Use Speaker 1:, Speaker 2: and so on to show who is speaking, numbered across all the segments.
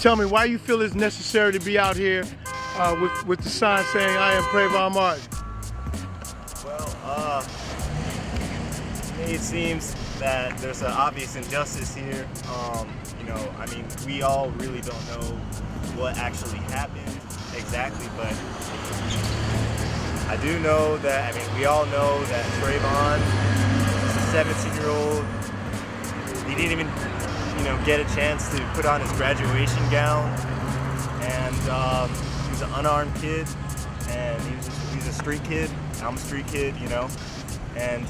Speaker 1: Tell me why you feel it's necessary to be out here with the sign saying "I am Trayvon Martin."
Speaker 2: Well, to me it seems that there's an obvious injustice here. You know, I mean, we all really don't know what actually happened exactly, but I do know that, I mean, we all know that Trayvon is a 17-year-old. He didn't even, you know, get a chance to put on his graduation gown, and he was an unarmed kid, and he's a street kid. I'm a street kid, you know, and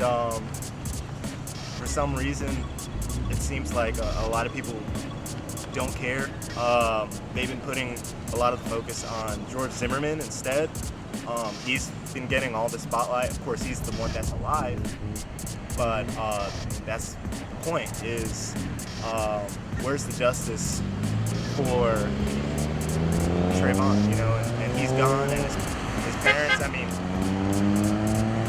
Speaker 2: for some reason, it seems like a lot of people don't care. They've been putting a lot of the focus on George Zimmerman instead. He's been getting all the spotlight. Of course, he's the one that's alive, but that's the point, is where's the justice for Trayvon, you know, and he's gone, and his parents, I mean,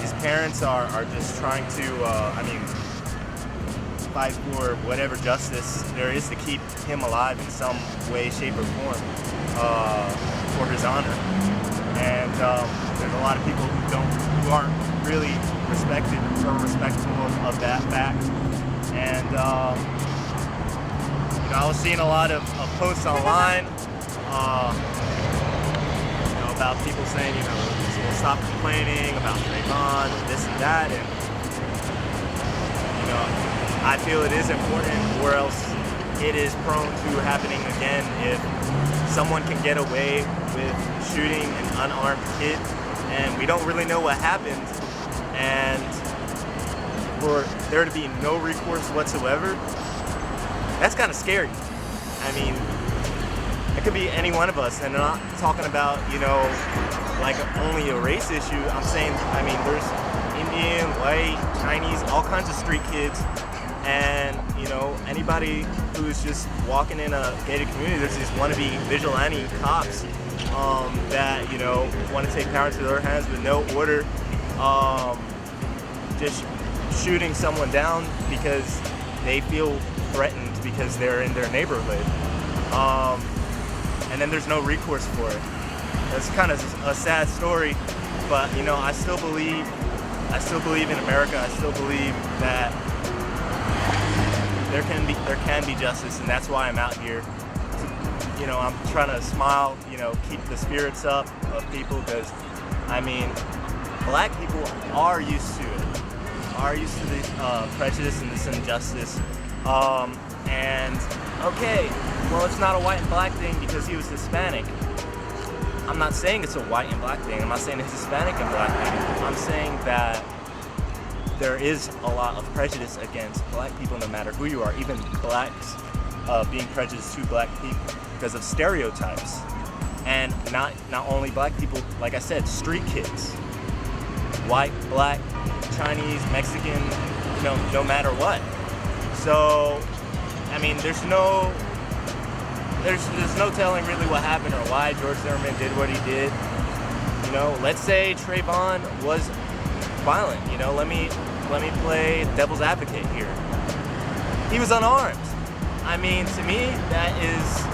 Speaker 2: his parents are just trying to, I mean, fight for whatever justice there is to keep him alive in some way, shape, or form for his honor. And there's a lot of people who aren't really respected or respectful of that fact. And you know, I was seeing a lot of posts online, you know, about people saying, you know, we'll stop complaining about Trayvon, this and that, and you know, I feel it is important, or else it is prone to happening again if someone can get away with shooting an unarmed kid and we don't really know what happened, and for there to be no recourse whatsoever, that's kind of scary. I mean, it could be any one of us, and I'm not talking about, you know, like only a race issue. I'm saying, I mean, there's Indian, white, Chinese, all kinds of street kids. And, you know, anybody who's just walking in a gated community, there's these wannabe vigilante cops that, you know, want to take power into their hands with no order, just shooting someone down because they feel threatened because they're in their neighborhood. And then there's no recourse for it. It's kind of a sad story, but, you know, I still believe in America. I still believe that there can be justice, and that's why I'm out here. You know, I'm trying to smile, you know, keep the spirits up of people, because, I mean, black people are used to it, are used to this prejudice and this injustice. And, okay, well, it's not a white and black thing because he was Hispanic. I'm not saying it's a white and black thing. I'm not saying it's Hispanic and black thing. I'm saying that there is a lot of prejudice against black people, no matter who you are, even blacks being prejudiced to black people because of stereotypes. And not only black people, like I said, street kids, white, black, Chinese, Mexican, you know, no matter what. So, I mean, there's no telling really what happened or why George Zimmerman did what he did. You know, let's say Trayvon was violent. You know, let me play devil's advocate here. He was unarmed. I mean, to me, that is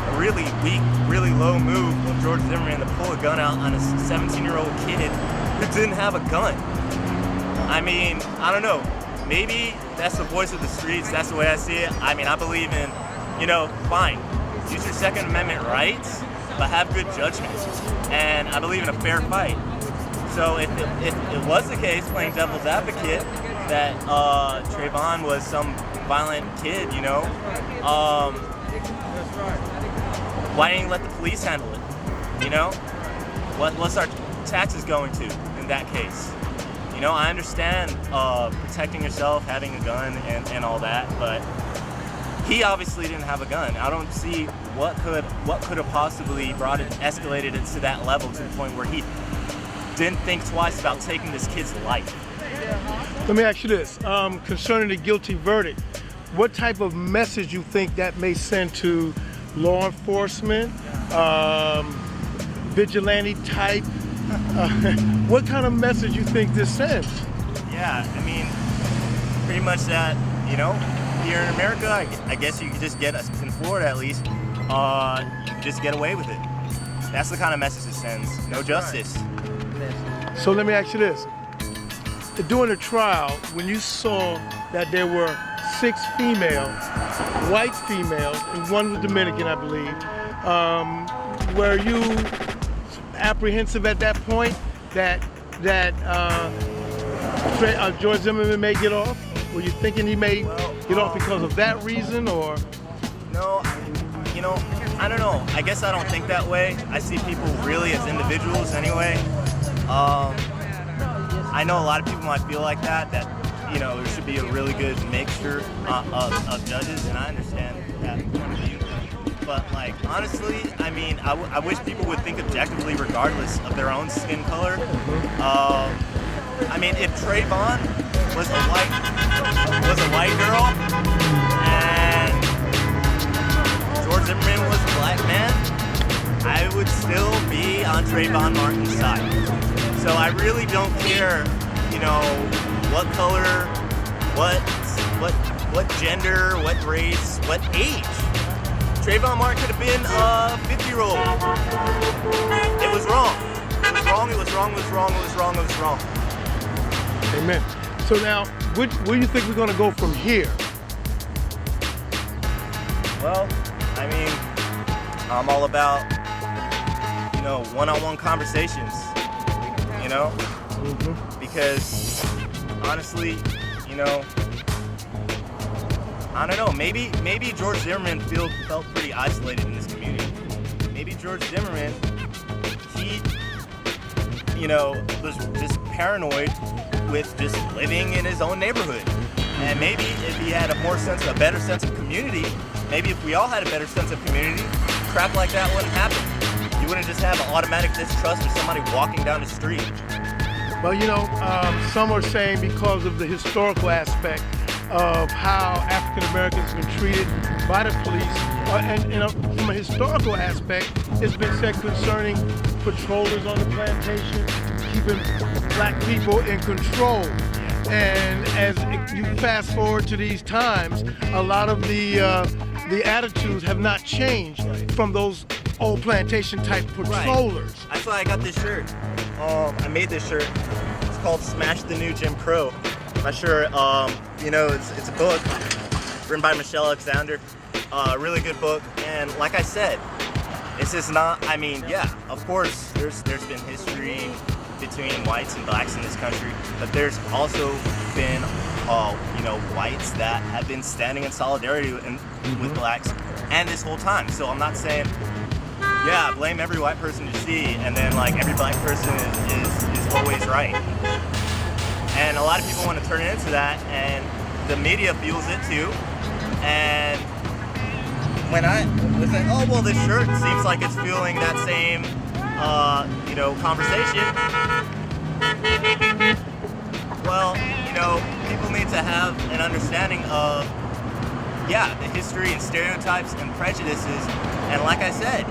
Speaker 2: a really weak, really low move of George Zimmerman to pull a gun out on a 17-year-old kid who didn't have a gun. I mean, I don't know. Maybe that's the voice of the streets. That's the way I see it. I mean, I believe in, you know, fine, use your Second Amendment rights, but have good judgment. And I believe in a fair fight. So if it was the case, playing devil's advocate, that Trayvon was some violent kid, you know, why didn't you let the police handle it? You know, what's our taxes going to in that case? You know, I understand protecting yourself, having a gun, and all that, but he obviously didn't have a gun. I don't see what could have possibly escalated it to that level, to the point where he didn't think twice about taking this kid's life.
Speaker 1: Let me ask you this, concerning the guilty verdict, what type of message you think that may send to law enforcement, vigilante type? What kind of message you think this sends?
Speaker 2: Yeah, I mean, pretty much that, you know, here in America, I guess you could just get us, in Florida at least, you can just get away with it. That's the kind of message it sends. No justice.
Speaker 1: So let me ask you this. During the trial, when you saw that there were 6 females, white females, and one was Dominican, I believe, were you apprehensive at that point that George Zimmerman may get off? Were you thinking he may get off because of that reason, or?
Speaker 2: No, I don't know. I guess I don't think that way. I see people really as individuals anyway. I know a lot of people might feel like that there should be a really good mixture of judges, and I understand that point of view. But like, honestly, I mean, I wish people would think objectively regardless of their own skin color. I mean, if Trayvon was a white girl and George Zimmerman was a black man, I would still be on Trayvon Martin's side. So I really don't care, what color, what gender, what race, what age. Trayvon Martin could have been a 50-year-old. It was wrong. It was wrong, it was wrong, it was wrong, it was wrong, it was wrong.
Speaker 1: Amen. So now, where do you think we're going to go from here?
Speaker 2: Well, I mean, I'm all about, one-on-one conversations, because honestly, I don't know, maybe George Zimmerman felt pretty isolated in this community. Maybe George Zimmerman, he, was just paranoid with just living in his own neighborhood. And maybe if he had a better sense of community, maybe if we all had a better sense of community, crap like that wouldn't happen. You wouldn't just have an automatic distrust of somebody walking down the street.
Speaker 1: Well, some are saying because of the historical aspect of how African Americans have been treated by the police, and from a historical aspect, it's been said concerning patrollers on the plantation, keeping black people in control. And as you fast forward to these times, a lot of the attitudes have not changed from those old plantation type patrollers.
Speaker 2: Right. That's why I got this shirt. I made this shirt. It's called Smash the New Jim Crow. My shirt, it's a book written by Michelle Alexander. Really good book. And like I said, this is not, of course, there's been history between whites and blacks in this country, but there's also been, whites that have been standing in solidarity with blacks and this whole time. So I'm not saying, blame every white person you see, and then like every black person is always right. And a lot of people want to turn it into that, and the media feels it too. And when I was like, oh well, this shirt seems like it's feeling that same, conversation. Well, people need to have an understanding of, the history and stereotypes and prejudices. And like I said,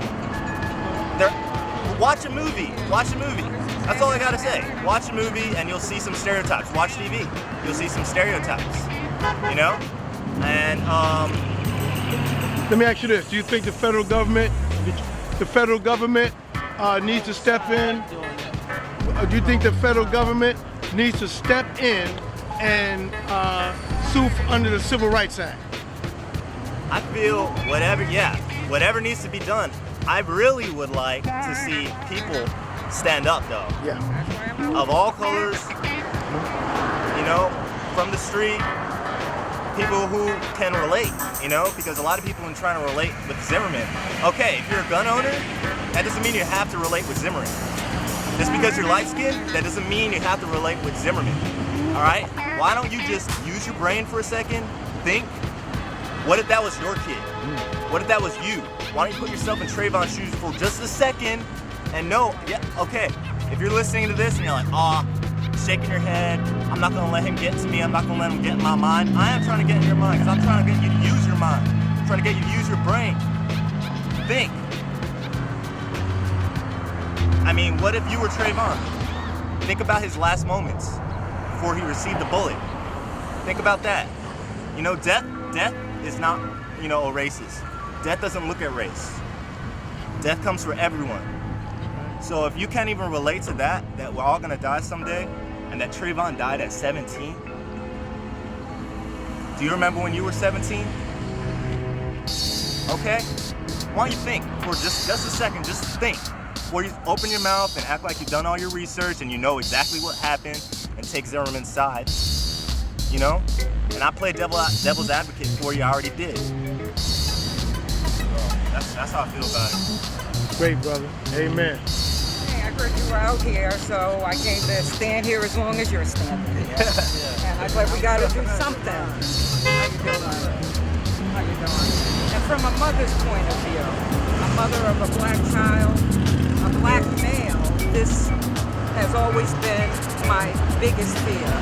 Speaker 2: watch a movie. That's all I gotta say. Watch a movie and you'll see some stereotypes. Watch TV, you'll see some stereotypes. And
Speaker 1: let me ask you this: do you think the federal government needs to step in? Do you think the federal government needs to step in and sue under the Civil Rights Act?
Speaker 2: I feel whatever needs to be done. I really would like to see people stand up though.
Speaker 1: Yeah.
Speaker 2: Of all colors, from the street, people who can relate, because a lot of people are trying to relate with Zimmerman. Okay, if you're a gun owner, that doesn't mean you have to relate with Zimmerman. Just because you're light-skinned, that doesn't mean you have to relate with Zimmerman. All right? Why don't you just use your brain for a second, think, what if that was your kid? What if that was you? Why don't you put yourself in Trayvon's shoes for just a second and know, okay, if you're listening to this and you're like, shaking your head, I'm not gonna let him get to me, I'm not gonna let him get in my mind. I am trying to get in your mind because I'm trying to get you to use your mind. I'm trying to get you to use your brain. Think. What if you were Trayvon? Think about his last moments before he received the bullet. Think about that. Death is not, erases. death doesn't look at race. Death comes for everyone. So if you can't even relate to that we're all gonna die someday, and that Trayvon died at 17, do you remember when you were 17? Okay? Why don't you think for just a second, just think. Before you open your mouth and act like you've done all your research and you know exactly what happened and take Zimmerman's side, you know? And I played devil's advocate for you, I already did. So that's how I feel about it.
Speaker 1: Great, brother. Amen.
Speaker 3: Hey, I heard you were out here, so I came to stand here as long as you're standing here. And I thought we got to do something. How you doing? How you doing? And from a mother's point of view, a mother of a black child, a black male, this has always been my biggest fear.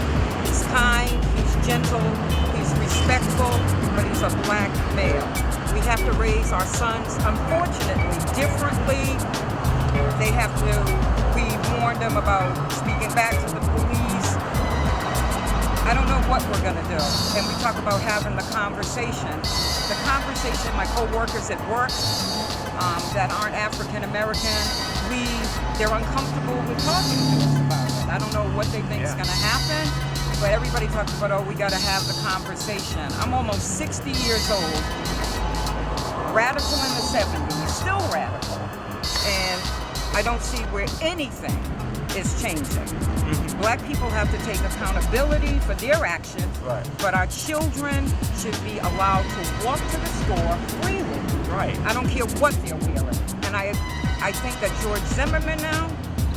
Speaker 3: He's kind, he's gentle, he's respectful, but he's a black male. We have to raise our sons, unfortunately, differently. They have to, we warned them about speaking back to the police. I don't know what we're gonna do. And we talk about having the conversation. The conversation, my co-workers at work that aren't African American, they're uncomfortable with talking to us about it. I don't know what they think is gonna happen, but everybody talks about, oh, we gotta have the conversation. I'm almost 60 years old, radical in the 70s, still radical. And I don't see where anything is changing. Black people have to take accountability for their actions, but our children should be allowed to walk to the store freely.
Speaker 2: Right.
Speaker 3: I don't care what they're wearing. And I think that George Zimmerman now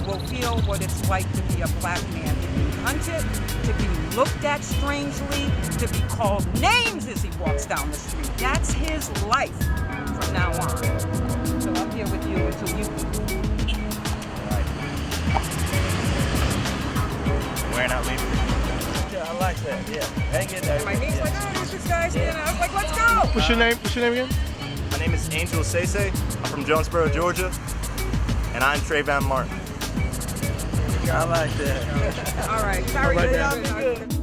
Speaker 3: will feel what it's like to be a black man, to be hunted, to be looked at strangely, to be called names as he walks down the street. That's his life from now on. So I'm here with you until you...
Speaker 2: Wearing out maybe.
Speaker 4: Yeah, I like that. Yeah. Hang in there.
Speaker 3: My niece like, oh, there's this guy standing. I was like, let's go.
Speaker 1: What's your name? What's your name again?
Speaker 2: My name is Angel Sese. I'm from Jonesboro, Georgia, and I'm Trayvon Martin.
Speaker 4: I like that.
Speaker 3: All right. Sorry.
Speaker 1: All right,